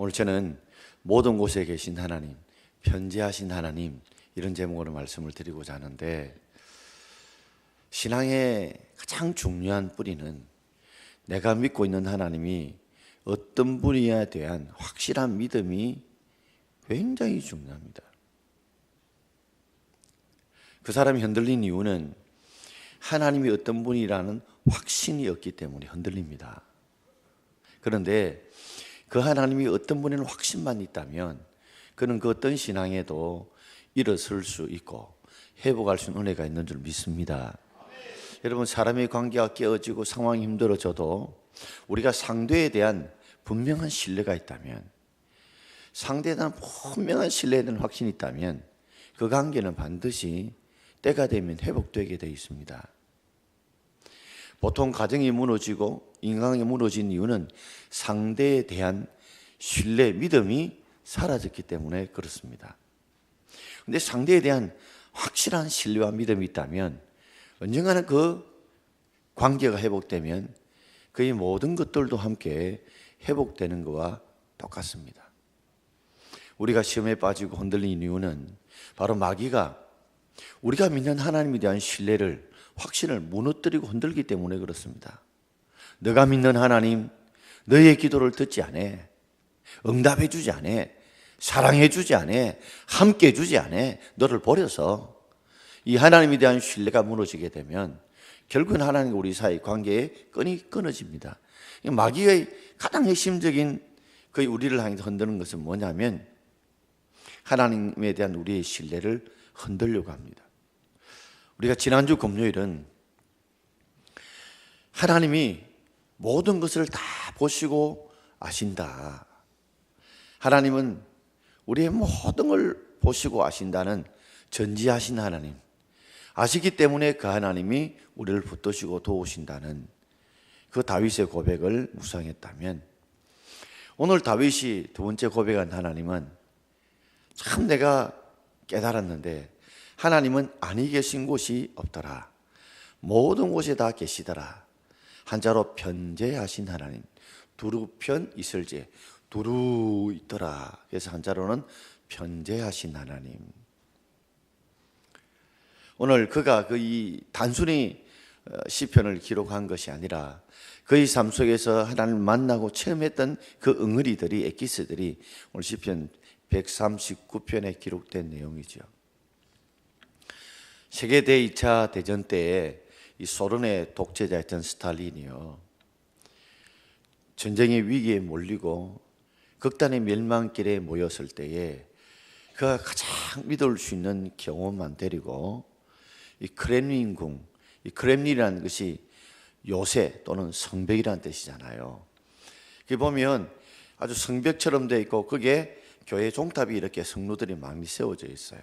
오늘 저는 모든 곳에 계신 하나님, 편재하신 하나님, 이런 제목으로 말씀을 드리고자 하는데, 신앙의 가장 중요한 뿌리는 내가 믿고 있는 하나님이 어떤 분이에 대한 확실한 믿음이 굉장히 중요합니다. 그 사람이 흔들린 이유는 하나님이 어떤 분이라는 확신이 없기 때문에 흔들립니다. 그런데 그 하나님이 어떤 분이라는 확신만 있다면 그는 그 어떤 신앙에도 일어설 수 있고 회복할 수 있는 은혜가 있는 줄 믿습니다. 여러분, 사람의 관계가 깨어지고 상황이 힘들어져도 우리가 상대에 대한 분명한 신뢰가 있다면, 상대에 대한 분명한 신뢰에 대한 확신이 있다면 그 관계는 반드시 때가 되면 회복되게 되어 있습니다. 보통 가정이 무너지고 인간관계가 무너진 이유는 상대에 대한 신뢰, 믿음이 사라졌기 때문에 그렇습니다. 그런데 상대에 대한 확실한 신뢰와 믿음이 있다면 언젠가는 그 관계가 회복되면 그의 모든 것들도 함께 회복되는 것과 똑같습니다. 우리가 시험에 빠지고 흔들린 이유는 바로 마귀가 우리가 믿는 하나님에 대한 신뢰를, 확신을 무너뜨리고 흔들기 때문에 그렇습니다. 너가 믿는 하나님, 너의 기도를 듣지 않아, 응답해 주지 않아, 사랑해 주지 않아, 함께 해 주지 않아. 너를 버려서 이 하나님에 대한 신뢰가 무너지게 되면 결국은 하나님과 우리 사이 관계의 끈이 끊어집니다. 마귀의 가장 핵심적인 그 우리를 향해서 흔드는 것은 뭐냐면 하나님에 대한 우리의 신뢰를 흔들려고 합니다. 우리가 지난주 금요일은 하나님이 모든 것을 다 보시고 아신다, 하나님은 우리의 모든 걸 보시고 아신다는 전지하신 하나님, 아시기 때문에 그 하나님이 우리를 붙드시고 도우신다는 그 다윗의 고백을 묵상했다면, 오늘 다윗이 두 번째 고백한 하나님은 참 내가 깨달았는데 하나님은 아니 계신 곳이 없더라, 모든 곳에 다 계시더라, 한자로 편재하신 하나님, 두루편 이슬재, 두루 있더라. 그래서 한자로는 편재하신 하나님. 오늘 그가 이 단순히 시편을 기록한 것이 아니라 그의 삶 속에서 하나님을 만나고 체험했던 그 응어리들이, 엑기스들이 오늘 시편 139편에 기록된 내용이죠. 세계 제2차 대전 때에 이 소련의 독재자였던 스탈린이요, 전쟁의 위기에 몰리고 극단의 멸망길에 모였을 때에 그가 가장 믿을 수 있는 경호만 데리고 이 크렘린궁, 이 크렘린이라는 것이 요새 또는 성벽이라는 뜻이잖아요. 그게 보면 아주 성벽처럼 되어 있고 거기에 교회 종탑이 이렇게 성루들이 많이 세워져 있어요.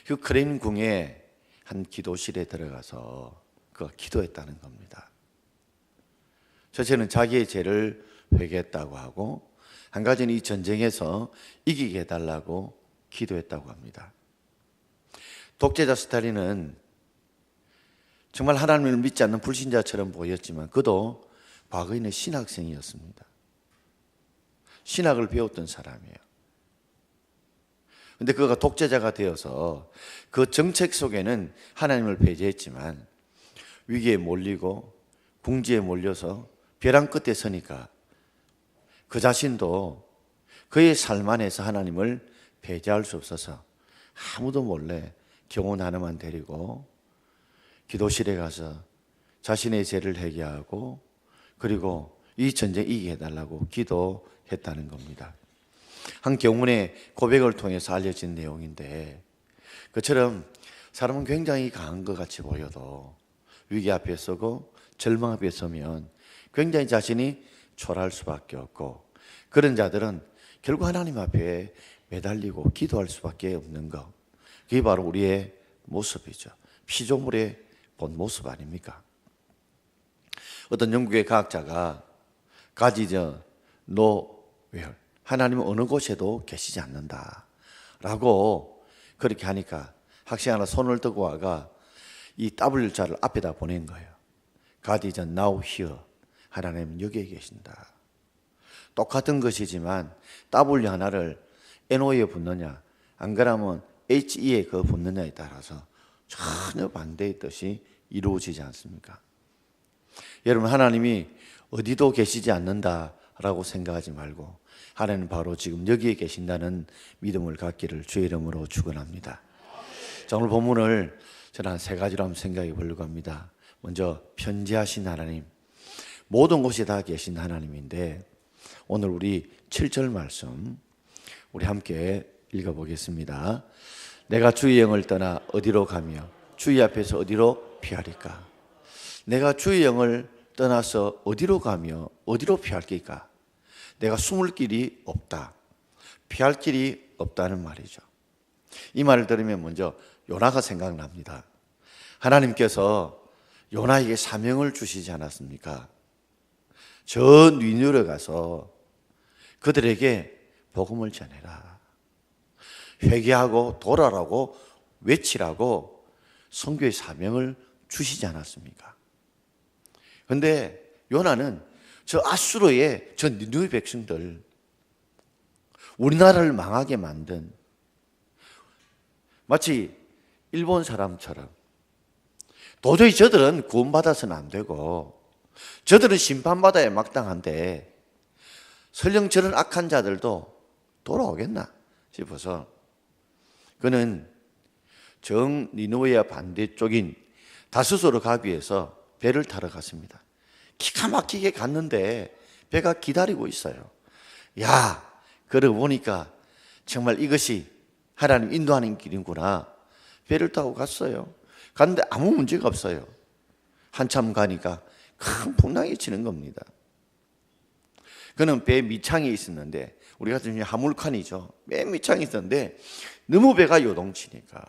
그 크렘린궁에 한 기도실에 들어가서 그가 기도했다는 겁니다. 첫째는 자기의 죄를 회개했다고 하고, 한 가지는 이 전쟁에서 이기게 해달라고 기도했다고 합니다. 독재자 스탈린은 정말 하나님을 믿지 않는 불신자처럼 보였지만 그도 과거에는 신학생이었습니다. 신학을 배웠던 사람이에요. 그런데 그가 독재자가 되어서 그 정책 속에는 하나님을 배제했지만 위기에 몰리고 궁지에 몰려서 벼랑 끝에 서니까 그 자신도 그의 삶 안에서 하나님을 배제할 수 없어서 아무도 몰래 경호 하나만 데리고 기도실에 가서 자신의 죄를 회개하고 그리고 이 전쟁 이기게 해달라고 기도했다는 겁니다. 한 경운의 고백을 통해서 알려진 내용인데, 그처럼 사람은 굉장히 강한 것 같이 보여도 위기 앞에 서고 절망 앞에 서면 굉장히 자신이 초라할 수밖에 없고, 그런 자들은 결국 하나님 앞에 매달리고 기도할 수밖에 없는 것, 그게 바로 우리의 모습이죠. 피조물의 본 모습 아닙니까? 어떤 영국의 과학자가 가지저 노웰, 하나님은 어느 곳에도 계시지 않는다 라고 그렇게 하니까 학생 하나 손을 들고 와가 이 W자를 앞에다 보낸 거예요. God is now here. 하나님은 여기에 계신다. 똑같은 것이지만 W 하나를 NO에 붙느냐 안 그러면 HE에 그 붙느냐에 따라서 전혀 반대의 뜻이 이루어지지 않습니까? 여러분, 하나님이 어디도 계시지 않는다라고 생각하지 말고 하나님 바로 지금 여기에 계신다는 믿음을 갖기를 주의 이름으로 축원합니다. 자, 오늘 본문을 저는 한 세 가지로 한번 생각해 보려고 합니다. 먼저 편지하신 하나님, 모든 곳에 다 계신 하나님인데 오늘 우리 7절 말씀 우리 함께 읽어보겠습니다. 내가 주의 영을 떠나 어디로 가며 주의 앞에서 어디로 피하리까? 내가 주의 영을 떠나서 어디로 가며 어디로 피할까? 내가 숨을 길이 없다. 피할 길이 없다는 말이죠. 이 말을 들으면 먼저 요나가 생각납니다. 하나님께서 요나에게 사명을 주시지 않았습니까? 저 니느웨에 가서 그들에게 복음을 전해라. 회개하고 돌아라고 외치라고 선교의 사명을 주시지 않았습니까? 그런데 요나는 저 아수르의 저 니느웨 백성들, 우리나라를 망하게 만든 마치 일본 사람처럼 도저히 저들은 구원받아서는 안 되고 저들은 심판받아야 마땅한데 설령 저런 악한 자들도 돌아오겠나 싶어서 그는 정 니느웨와 반대쪽인 다스소로 가기 위해서 배를 타러 갔습니다. 기가 막히게 갔는데 배가 기다리고 있어요. 야, 그러고 보니까 정말 이것이 하나님 인도하는 길이구나. 배를 타고 갔어요. 갔는데 아무 문제가 없어요. 한참 가니까 큰 풍랑이 치는 겁니다. 그는 배 밑창에 있었는데 우리 같은 경우에 하물칸이죠. 맨 밑창에 있었는데 너무 배가 요동치니까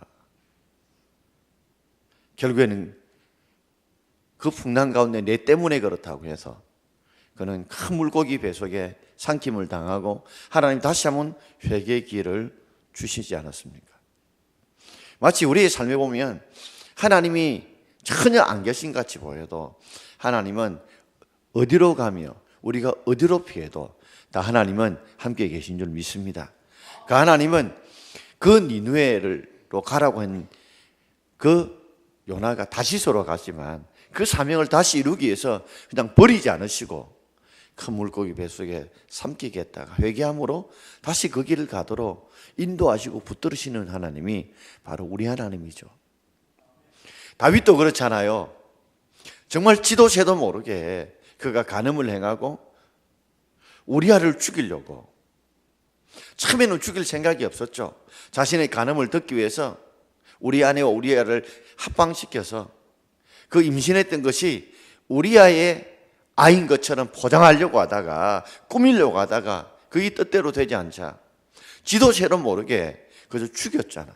결국에는 그 풍랑 가운데 내 때문에 그렇다고 해서 그는 큰 물고기 배 속에 삼킴을 당하고 하나님 다시 한번 회개의 기회를 주시지 않았습니까? 마치 우리의 삶에 보면 하나님이 전혀 안 계신 같이 보여도 하나님은 어디로 가며 우리가 어디로 피해도 다 하나님은 함께 계신 줄 믿습니다. 그 하나님은 그 니느웨로 가라고 한 그 요나가 다시소로 갔지만 그 사명을 다시 이루기 위해서 그냥 버리지 않으시고 큰 물고기 뱃속에 삼키겠다가 회개함으로 다시 그 길을 가도록 인도하시고 붙들으시는 하나님이 바로 우리 하나님이죠. 다윗도 그렇잖아요. 정말 지도 새도 모르게 그가 간음을 행하고 우리아를 죽이려고 처음에는 죽일 생각이 없었죠. 자신의 간음을 덮기 위해서 우리 아내와 우리아를 합방시켜서 그 임신했던 것이 우리아의 아인 것처럼 포장하려고 하다가 꾸미려고 하다가 그게 뜻대로 되지 않자 지도 새도 모르게 그저 죽였잖아요.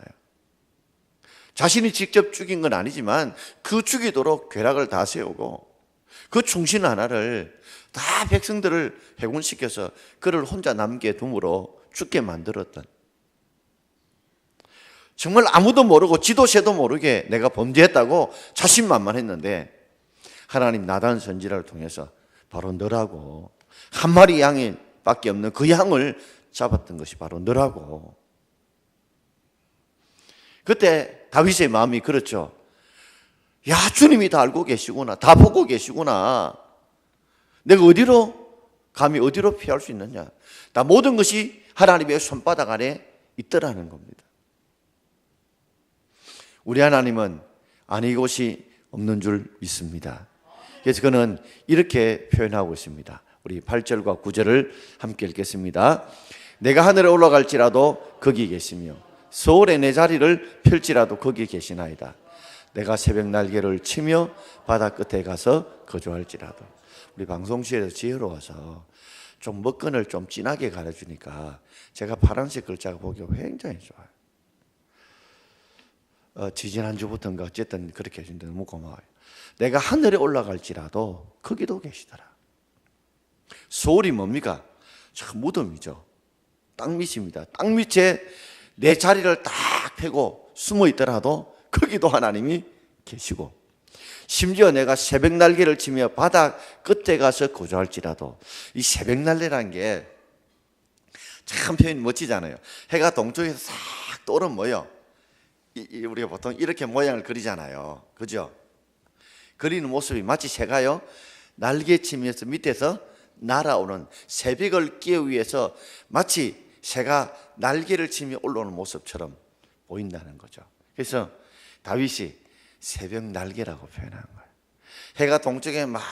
자신이 직접 죽인 건 아니지만 그 죽이도록 괴락을 다 세우고 그 충신 하나를 다 백성들을 해군시켜서 그를 혼자 남게 둠으로 죽게 만들었던, 정말 아무도 모르고 지도 새도 모르게 내가 범죄했다고 자신만만했는데 하나님 나단 선지자를 통해서 바로 너라고, 한 마리 양이 밖에 없는 그 양을 잡았던 것이 바로 너라고. 그때 다윗의 마음이 그렇죠. 야, 주님이 다 알고 계시구나, 다 보고 계시구나. 내가 어디로 감히 어디로 피할 수 있느냐. 다 모든 것이 하나님의 손바닥 안에 있더라는 겁니다. 우리 하나님은 아니 곳이 없는 줄 믿습니다. 그래서 그는 이렇게 표현하고 있습니다. 우리 8절과 9절을 함께 읽겠습니다. 내가 하늘에 올라갈지라도 거기 계시며 서울에 내 자리를 펼지라도 거기 계시나이다. 내가 새벽 날개를 치며 바다 끝에 가서 거주할지라도. 우리 방송실에서 지혜로워서 좀 먹건을 좀 진하게 가르쳐주니까 제가 파란색 글자가 보기가 굉장히 좋아요. 지지난주부터인가 어쨌든 그렇게 해주는데 너무 고마워요. 내가 하늘에 올라갈지라도 거기도 계시더라. 서울이 뭡니까? 참 무덤이죠. 땅 밑입니다. 땅 밑에 내 자리를 딱 펴고 숨어 있더라도 거기도 하나님이 계시고, 심지어 내가 새벽 날개를 치며 바다 끝에 가서 거주할지라도, 이 새벽 날개라는 게 참 표현이 멋지잖아요. 해가 동쪽에서 싹 떠오르면 뭐예요? 우리가 보통 이렇게 모양을 그리잖아요. 그죠? 그리는 모습이 마치 새가요, 날개치면서 밑에서 날아오는, 새벽을 깨우기 위해서 마치 새가 날개를 치며 올라오는 모습처럼 보인다는 거죠. 그래서 다윗이 새벽 날개라고 표현한 거예요. 해가 동쪽에 막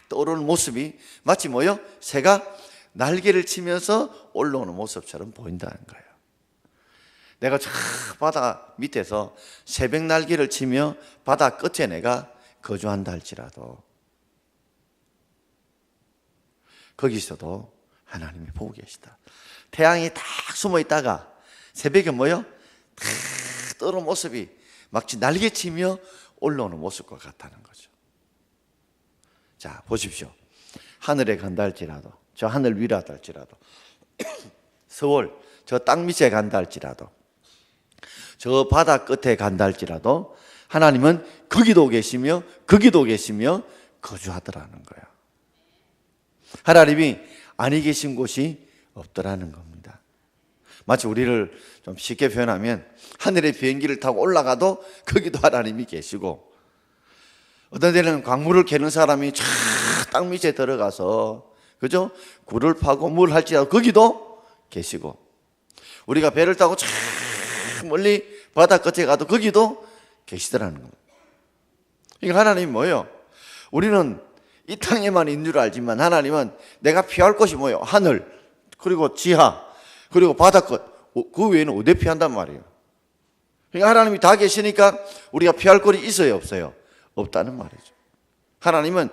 떠오르는 모습이 마치 뭐요? 새가 날개를 치면서 올라오는 모습처럼 보인다는 거예요. 내가 저 바다 밑에서 새벽 날개를 치며 바다 끝에 내가 거주한다 할지라도 거기서도 하나님이 보고 계시다. 태양이 딱 숨어 있다가 새벽에 뭐요? 탁 떠오르는 모습이 마치 날개치며 올라오는 모습과 같다는 거죠. 자, 보십시오. 하늘에 간다 할지라도, 저 하늘 위로 한다 할지라도, 서울 저 땅 밑에 간다 할지라도, 저 바다 끝에 간다 할지라도 하나님은 거기도 계시며 거기도 계시며 거주하더라는 거예요. 하나님이 아니 계신 곳이 없더라는 겁니다. 마치 우리를 좀 쉽게 표현하면 하늘의 비행기를 타고 올라가도 거기도 하나님이 계시고, 어떤 데는 광물을 캐는 사람이 저 땅 밑에 들어가서, 그죠? 굴을 파고 뭘 할지라도 거기도 계시고, 우리가 배를 타고 저 멀리 바다 끝에 가도 거기도 계시더라는 겁니다. 그러니까 하나님이 뭐예요? 우리는 이 땅에만 있는 줄 알지만 하나님은 내가 피할 곳이 뭐예요? 하늘, 그리고 지하, 그리고 바다 끝, 그 외에는 어디 피한단 말이에요. 그러니까 하나님이 다 계시니까 우리가 피할 곳이 있어요, 없어요? 없다는 말이죠. 하나님은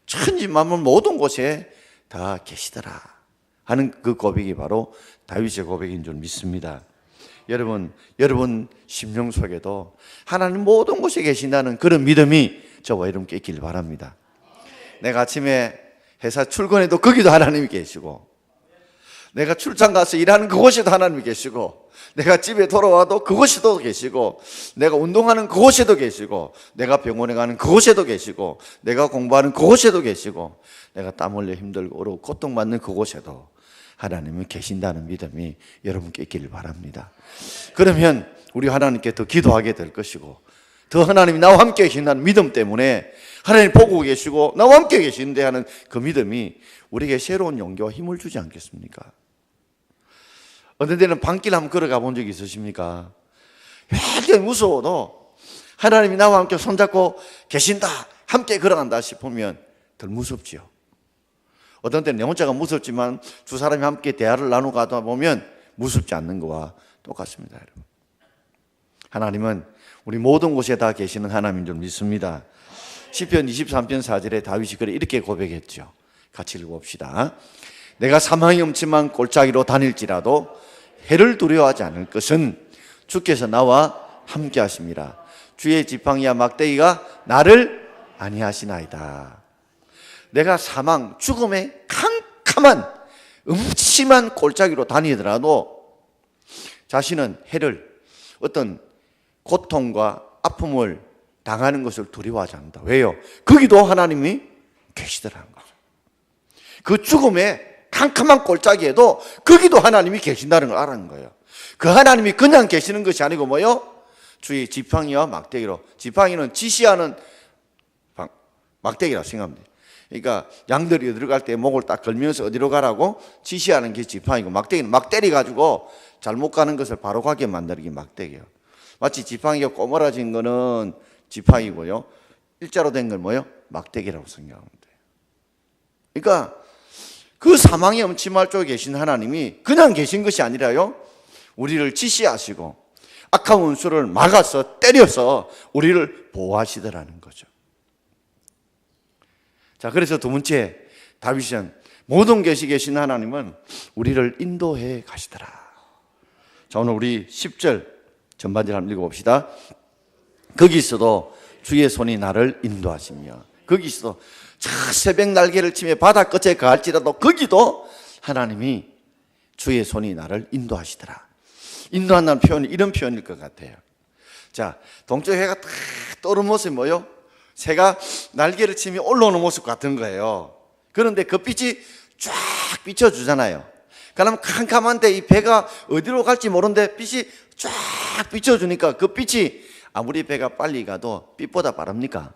천지 만물 모든 곳에 다 계시더라 하는 그 고백이 바로 다윗의 고백인 줄 믿습니다. 여러분 심령 속에도 하나님 모든 곳에 계신다는 그런 믿음이 저와 여러분께 있길 바랍니다. 내가 아침에 회사 출근해도 거기도 하나님이 계시고, 내가 출장 가서 일하는 그곳에도 하나님이 계시고, 내가 집에 돌아와도 그곳에도 계시고, 내가 운동하는 그곳에도 계시고, 내가 병원에 가는 그곳에도 계시고, 내가 공부하는 그곳에도 계시고, 내가 땀 흘려 힘들고 어려워 고통받는 그곳에도 하나님은 계신다는 믿음이 여러분께 있기를 바랍니다. 그러면 우리 하나님께 더 기도하게 될 것이고, 더 하나님이 나와 함께 계신다는 믿음 때문에 하나님 보고 계시고 나와 함께 계신데 하는 그 믿음이 우리에게 새로운 용기와 힘을 주지 않겠습니까? 어떤 데는 밤길 한번 걸어가 본 적이 있으십니까? 굉장히 무서워도 하나님이 나와 함께 손잡고 계신다, 함께 걸어간다 싶으면 덜 무섭지요. 어떤 때는 내 혼자가 무섭지만 두 사람이 함께 대화를 나누고 가다 보면 무섭지 않는 거와 똑같습니다, 여러분. 하나님은 우리 모든 곳에 다 계시는 하나님인 줄 믿습니다. 시편 23편 4절에 다윗이 그래 이렇게 고백했죠. 같이 읽어봅시다. 내가 사망의 음침한 골짜기로 다닐지라도 해를 두려워하지 않을 것은 주께서 나와 함께 하심이라. 주의 지팡이와 막대기가 나를 안위하시나이다. 내가 사망, 죽음의 캄캄한 음침한 골짜기로 다니더라도 자신은 해를, 어떤 고통과 아픔을 당하는 것을 두려워하지 않는다. 왜요? 거기도 하나님이 계시더라는 거죠. 그 죽음의 캄캄한 골짜기에도 거기도 하나님이 계신다는 걸 알았는 거예요. 그 하나님이 그냥 계시는 것이 아니고 뭐요? 주의 지팡이와 막대기로, 지팡이는 지시하는 막대기라고 생각하면 돼요. 그러니까 양들이 들어갈 때 목을 딱 걸면서 어디로 가라고 지시하는 게 지팡이고, 막대기는 막 때려가지고 잘못 가는 것을 바로 가게 만드는 게 막대기예요. 마치 지팡이가 꼬물어진 거는 지팡이고요, 일자로 된 건 뭐예요? 막대기라고 생각하면 돼요. 그러니까 그 사망의 음침할 쪽에 계신 하나님이 그냥 계신 것이 아니라요, 우리를 지시하시고 악한 원수를 막아서 때려서 우리를 보호하시더라는 거죠. 자, 그래서 두 번째, 다윗은 모든 곳에 계신 하나님은 우리를 인도해 가시더라. 자, 오늘 우리 10절 전반절 한번 읽어봅시다. 거기서도 주의 손이 나를 인도하시며, 거기서도 저 새벽 날개를 치며 바다 끝에 갈지라도 거기도 하나님이 주의 손이 나를 인도하시더라. 인도한다는 표현이 이런 표현일 것 같아요. 자, 동쪽 해가 탁 떠오르는 모습이 뭐요? 새가 날개를 치며 올라오는 모습 같은 거예요. 그런데 그 빛이 쫙 비춰주잖아요. 그럼 캄캄한데 이 배가 어디로 갈지 모르는데 빛이 쫙 비춰주니까 그 빛이 아무리 배가 빨리 가도 빛보다 빠릅니까?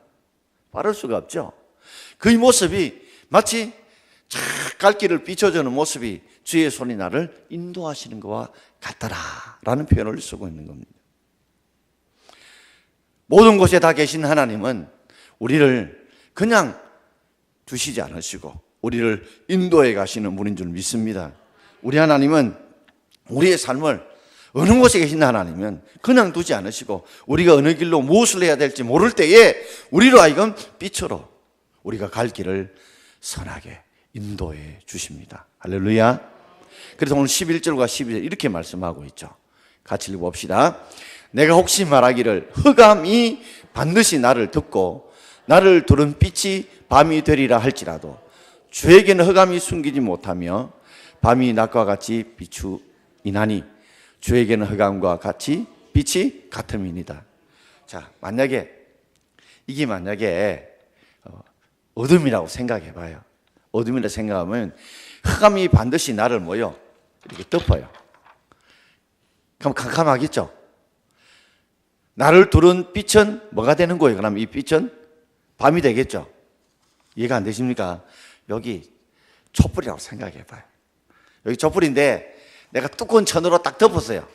빠를 수가 없죠. 그 모습이 마치 쫙 갈 길을 비춰주는 모습이 주의 손이 나를 인도하시는 것과 같더라라는 표현을 쓰고 있는 겁니다. 모든 곳에 다 계신 하나님은 우리를 그냥 두시지 않으시고 우리를 인도해 가시는 분인 줄 믿습니다. 우리 하나님은 우리의 삶을 어느 곳에 계신 하나님은 그냥 두지 않으시고 우리가 어느 길로 무엇을 해야 될지 모를 때에 우리로 하여금 빛으로 우리가 갈 길을 선하게 인도해 주십니다. 할렐루야. 그래서 오늘 11절과 12절 이렇게 말씀하고 있죠. 같이 읽어봅시다. 내가 혹시 말하기를 흑암이 반드시 나를 덮고 나를 두른 빛이 밤이 되리라 할지라도 주에게는 흑암이 숨기지 못하며 밤이 낮과 같이 비추이나니 주에게는 흑암과 같이 빛이 같음이니이다. 자, 이게 만약에 어둠이라고 생각해 봐요. 어둠이라 생각하면 흑암이 반드시 나를 이렇게 덮어요. 그럼 캄캄하겠죠? 나를 두른 빛은 뭐가 되는 거예요? 그럼 이 빛은 밤이 되겠죠? 이해가 안 되십니까? 여기 촛불이라고 생각해 봐요. 여기 촛불인데 내가 두꺼운 천으로 딱 덮었어요.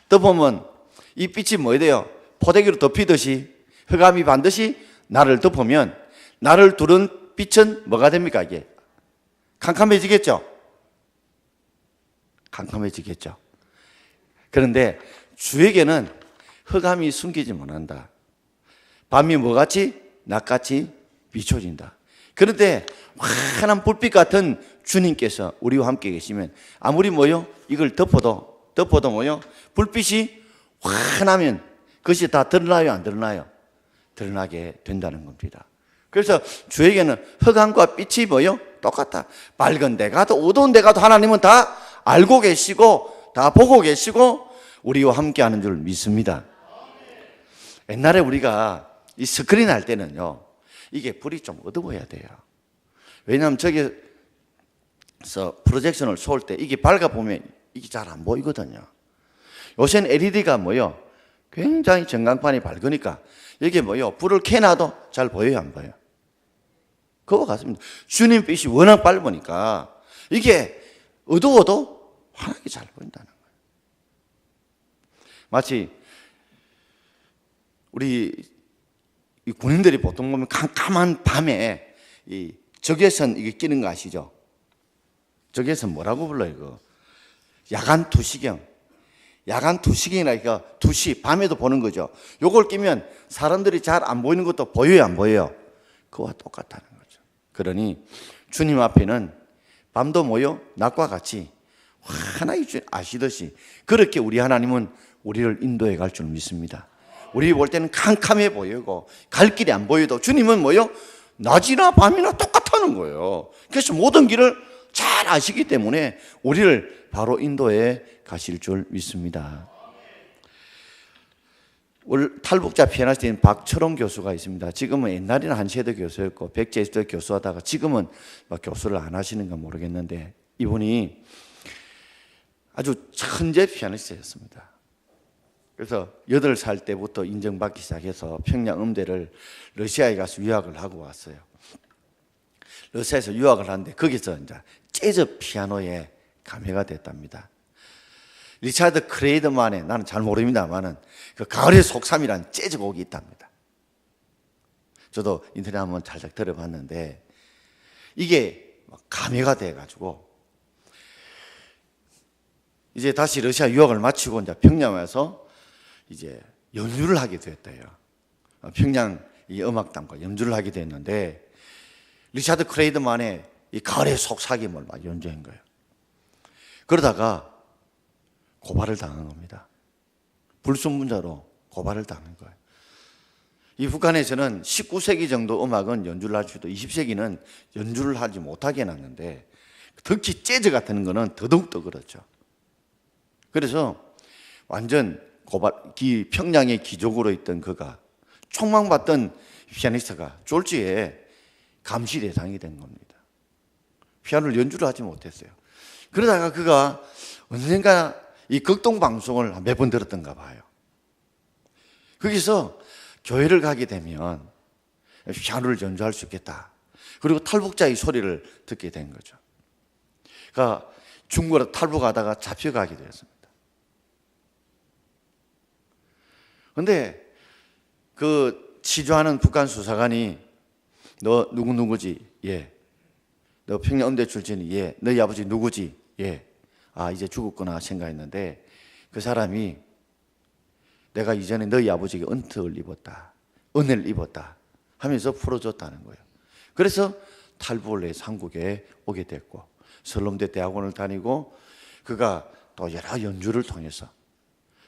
덮으면 이 빛이 뭐 돼요? 포대기로 덮이듯이 흑암이 반드시 나를 덮으면 나를 두른 빛은 뭐가 됩니까? 이게 캄캄해지겠죠? 캄캄해지겠죠. 그런데 주에게는 흑암이 숨기지 못한다. 밤이 뭐같이? 낮같이 비춰진다. 그런데 환한 불빛 같은 주님께서 우리와 함께 계시면 아무리 이걸 덮어도 불빛이 환하면 그것이 다 드러나요, 안 드러나요? 드러나게 된다는 겁니다. 그래서 주에게는 흑암과 빛이 똑같다. 밝은 데 가도 어두운 데 가도 하나님은 다 알고 계시고 다 보고 계시고 우리와 함께 하는 줄 믿습니다. 옛날에 우리가 이 스크린 할 때는요, 이게 불이 좀 어두워야 돼요. 왜냐하면 저기서 프로젝션을 쏠 때 이게 밝아보면 이게 잘 안 보이거든요. 요새는 LED가 굉장히 전광판이 밝으니까 이게 불을 켜놔도 잘 보여요, 안 보여요? 그거 같습니다. 주님 빛이 워낙 밝으니까 이게 어두워도 환하게 잘 보인다는 거예요. 마치 우리 이 군인들이 보통 보면 캄캄한 밤에 이 적외선 이게 끼는 거 아시죠? 적외선 뭐라고 불러요, 이거? 야간 투시경. 야간 투시경이니까 2시 밤에도 보는 거죠. 요걸 끼면 사람들이 잘 안 보이는 것도 보여요, 안 보여요? 그와 똑같다는 거죠. 그러니 주님 앞에는 밤도 낮과 같이 환하게 아시듯이 그렇게 우리 하나님은 우리를 인도해 갈 줄 믿습니다. 우리 볼 때는 캄캄해 보이고 갈 길이 안 보여도 주님은 낮이나 밤이나 똑같다는 거예요. 그래서 모든 길을 잘 아시기 때문에 우리를 바로 인도해 가실 줄 믿습니다. 탈북자 피아니스트인 박철원 교수가 있습니다. 지금은 옛날에는 한시대 교수였고 백제시대 교수하다가 지금은 교수를 안 하시는가 모르겠는데 이분이 아주 천재 피아니스트였습니다. 그래서 8살 때부터 인정받기 시작해서 평양 음대를 러시아에 가서 유학을 하고 왔어요. 러시아에서 유학을 하는데 거기서 이제 재즈 피아노에 감회가 됐답니다. 리차드 크레이드만의, 나는 잘 모릅니다만은 그 가을의 속삼이라는 재즈곡이 있답니다. 저도 인터넷 한번 살짝 들어봤는데 이게 감회가 돼가지고 이제 다시 러시아 유학을 마치고 이제 평양 와서 이제 연주를 하게 됐대요. 평양 이 음악단과 연주를 하게 됐는데 리차드 크레이드만의 이 가을의 속삭임을 막 연주한 거예요. 그러다가 고발을 당한 겁니다. 불순분자로 고발을 당한 거예요. 이 북한에서는 19세기 정도 음악은 연주를 할 수도 20세기는 연주를 하지 못하게 해놨는데 특히 재즈 같은 거는 더더욱더 그렇죠. 그래서 완전 평양의 기족으로 있던 그가 총망받던 피아니스트가 졸지에 감시 대상이 된 겁니다. 피아노를 연주를 하지 못했어요. 그러다가 그가 언젠가 이 극동 방송을 몇 번 들었던가 봐요. 거기서 교회를 가게 되면 피아노를 연주할 수 있겠다. 그리고 탈북자의 소리를 듣게 된 거죠. 그러니까 중국으로 탈북하다가 잡혀가게 되었습니다. 그런데 그 치조하는 북한 수사관이 너 누구지? 예. 너 평양음대 출신이? 예. 너희 아버지 누구지? 예. 아, 이제 죽었구나 생각했는데 그 사람이 내가 이전에 너희 아버지에게 은혜를 입었다 하면서 풀어줬다는 거예요. 그래서 탈북을 해서 한국에 오게 됐고 설롬대 대학원을 다니고 그가 또 여러 연주를 통해서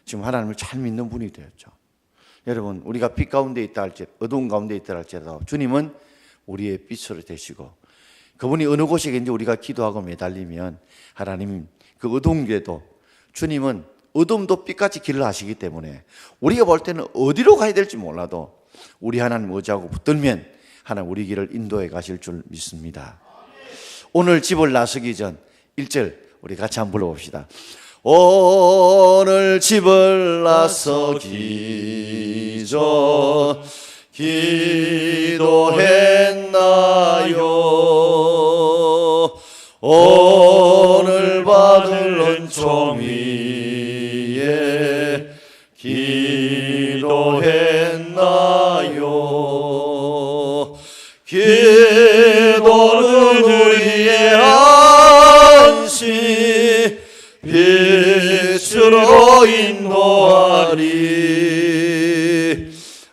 지금 하나님을 잘 믿는 분이 되었죠. 여러분, 우리가 빛 가운데 있다 할지라도, 어두운 가운데 있다 할지라도 주님은 우리의 빛으로 되시고 그분이 어느 곳이든지 우리가 기도하고 매달리면 하나님 그 어두운 길에도 주님은 어둠도 빛같이 길을 하시기 때문에 우리가 볼 때는 어디로 가야 될지 몰라도 우리 하나님 의지하고 붙들면 하나님 우리 길을 인도해 가실 줄 믿습니다. 오늘 집을 나서기 전 1절 우리 같이 한번 불러봅시다. 오늘 집을 나서기 전 기도했나요? 오늘 받을 은총 위에 기도했나요? 기도는 우리의 안식 빛으로 인도하리.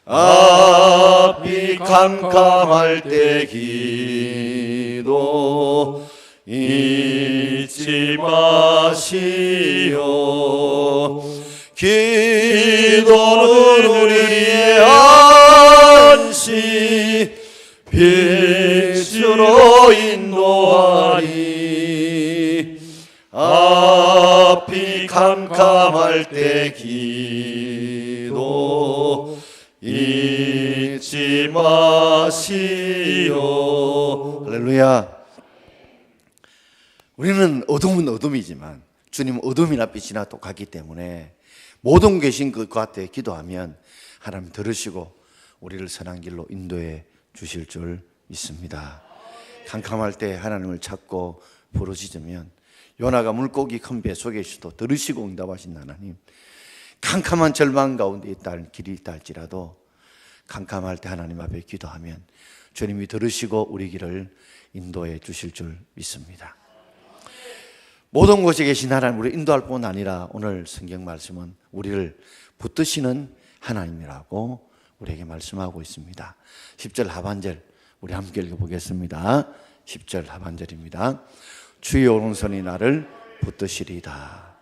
앞이 캄캄할 때 기도 잊지 마시오. 기도는 우리의 안식 빛으로 인도하리. 앞이 캄캄할 때 기도 잊지 마시오. 할렐루야. 우리는 어둠은 어둠이지만 주님은 어둠이나 빛이나 똑같기 때문에 모든 계신 그 앞에 기도하면 하나님 들으시고 우리를 선한 길로 인도해 주실 줄 믿습니다. 캄캄할 때 하나님을 찾고 부르짖으면 요나가 물고기 큰 배 속에 있어도 들으시고 응답하신 하나님, 캄캄한 절망 가운데 길이 있다 할지라도 캄캄할 때 하나님 앞에 기도하면 주님이 들으시고 우리 길을 인도해 주실 줄 믿습니다. 모든 곳에 계신 하나님 우리를 인도할 뿐 아니라 오늘 성경 말씀은 우리를 붙드시는 하나님이라고 우리에게 말씀하고 있습니다. 10절 하반절 우리 함께 읽어보겠습니다. 10절 하반절입니다. 주의 오른손이 나를 붙드시리다.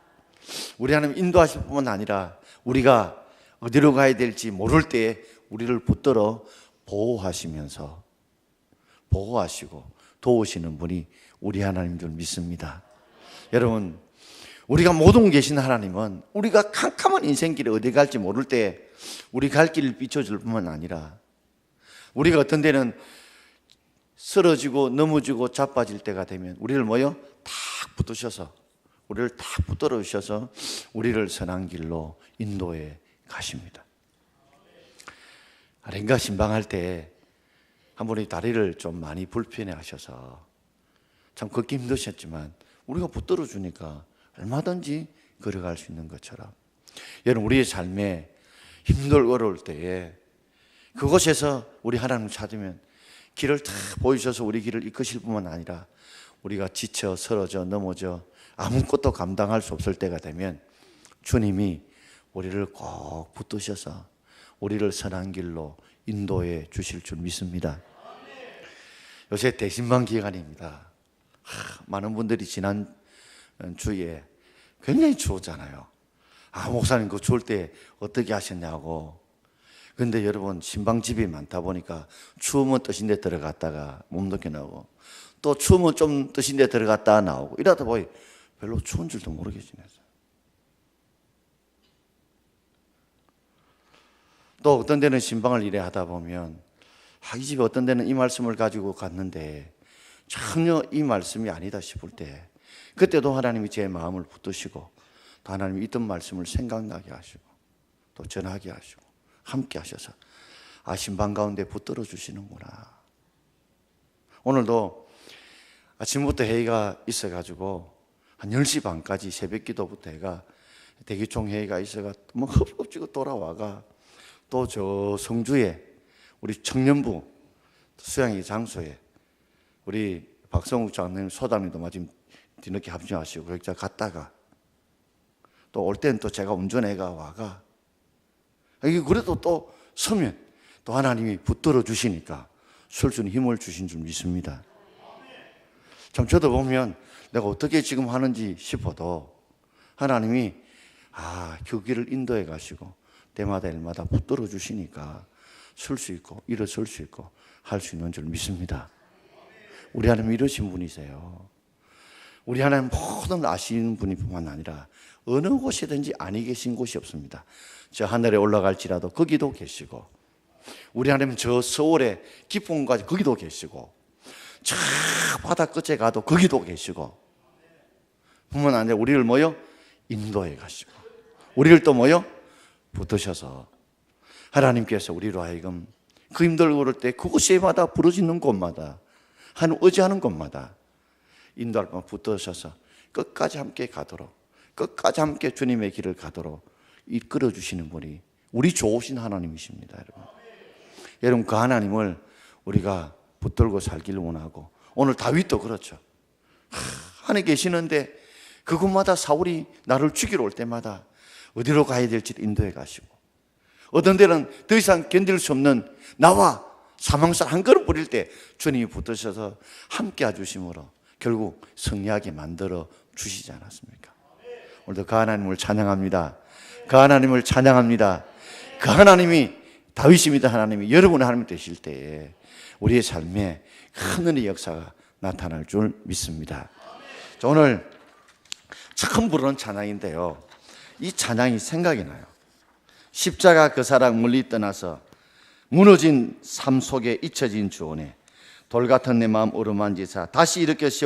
우리 하나님 인도하실 뿐만 아니라 우리가 어디로 가야 될지 모를 때에 우리를 붙들어 보호하시면서 보호하시고 도우시는 분이 우리 하나님인 줄 믿습니다. 여러분, 우리가 모든 계신 하나님은 우리가 캄캄한 인생길에 어디 갈지 모를 때 우리 갈 길을 비춰줄 뿐만 아니라 우리가 어떤 데는 쓰러지고 넘어지고 자빠질 때가 되면 우리를 탁 붙으셔서 우리를 탁 붙들어 주셔서 우리를 선한 길로 인도해 가십니다. 아랫가 신방할 때 한 분이 다리를 좀 많이 불편해 하셔서 참 걷기 힘드셨지만 우리가 붙들어 주니까 얼마든지 걸어갈 수 있는 것처럼 여러분, 우리의 삶에 힘들고 어려울 때에 그곳에서 우리 하나님을 찾으면 길을 다 보이셔서 우리 길을 이끄실 뿐만 아니라 우리가 지쳐 쓰러져 넘어져 아무것도 감당할 수 없을 때가 되면 주님이 우리를 꼭 붙드셔서 우리를 선한 길로 인도해 주실 줄 믿습니다. 요새 대신방 기간입니다. 많은 분들이 지난 주에 굉장히 추웠잖아요. 목사님 그 추울 때 어떻게 하셨냐고. 근데 여러분, 신방집이 많다 보니까 추우면 뜨신 데 들어갔다가 몸 덮게 나오고 또 추우면 좀 뜨신 데 들어갔다 나오고 이러다 보니 별로 추운 줄도 모르게 지냈어요. 또 어떤 데는 신방을 일해 하다 보면 이 집에 어떤 데는 이 말씀을 가지고 갔는데 전혀 이 말씀이 아니다 싶을 때, 그때도 하나님이 제 마음을 붙드시고 또 하나님이 있던 말씀을 생각나게 하시고 또 전하게 하시고 함께 하셔서 신방 가운데 붙들어 주시는구나. 오늘도 아침부터 회의가 있어가지고 한 10시 반까지 새벽 기도부터 해가 대기총 회의가 있어가지고 뭐 흡흡지고 돌아와가 또 저 성주에 우리 청년부 수양회 장소에 우리 박성욱 장로님 소장님도 마침 뒤늦게 합류하시고 그렇게 갔다가 또 올 때는 또 제가 운전해가 와가 이게 그래도 또 서면 또 하나님이 붙들어 주시니까 설 수 있는 힘을 주신 줄 믿습니다. 참 저도 보면 내가 어떻게 지금 하는지 싶어도 하나님이 그 길을 인도해 가시고 때마다 일마다 붙들어 주시니까 설 수 있고 일어설 수 있고 할 수 있는 줄 믿습니다. 우리 하나님 이러신 분이세요. 우리 하나님 모든 아시는 분뿐만 아니라 어느 곳이든지 아니 계신 곳이 없습니다. 저 하늘에 올라갈지라도 거기도 계시고, 우리 하나님 저 서울의 깊은 곳까지 거기도 계시고, 저 바다 끝에 가도 거기도 계시고, 뿐만 아니라 우리를 뭐요? 인도해 가시고, 우리를 또 뭐요? 붙드셔서 하나님께서 우리로 하여금 그 힘들고 그럴 때 그곳에마다 부러지는 곳마다 하나님 의지하는 곳마다 인도할 것 붙드셔서 끝까지 함께 가도록, 끝까지 함께 주님의 길을 가도록 이끌어 주시는 분이 우리 좋으신 하나님이십니다. 여러분 그 하나님을 우리가 붙들고 살기를 원하고, 오늘 다윗도 그렇죠. 하늘에 계시는데 그곳마다 사울이 나를 죽이러 올 때마다 어디로 가야 될지 인도해 가시고, 어떤 데는 더 이상 견딜 수 없는 나와 사망살 한 걸음 뿌릴 때 주님이 붙드셔서 함께 해주심으로 결국 승리하게 만들어 주시지 않았습니까? 오늘도 그 하나님을 찬양합니다. 그 하나님을 찬양합니다. 그 하나님이 다윗이 믿은 하나님이 여러분의 하나님 되실 때에 우리의 삶에 하늘의 역사가 나타날 줄 믿습니다. 자, 오늘 처음 부르는 찬양인데요, 이 찬양이 생각이 나요. 십자가 그 사랑 멀리 떠나서 무너진 삶 속에 잊혀진 주원에 돌 같은 내 마음 어루만지사 다시 일으켜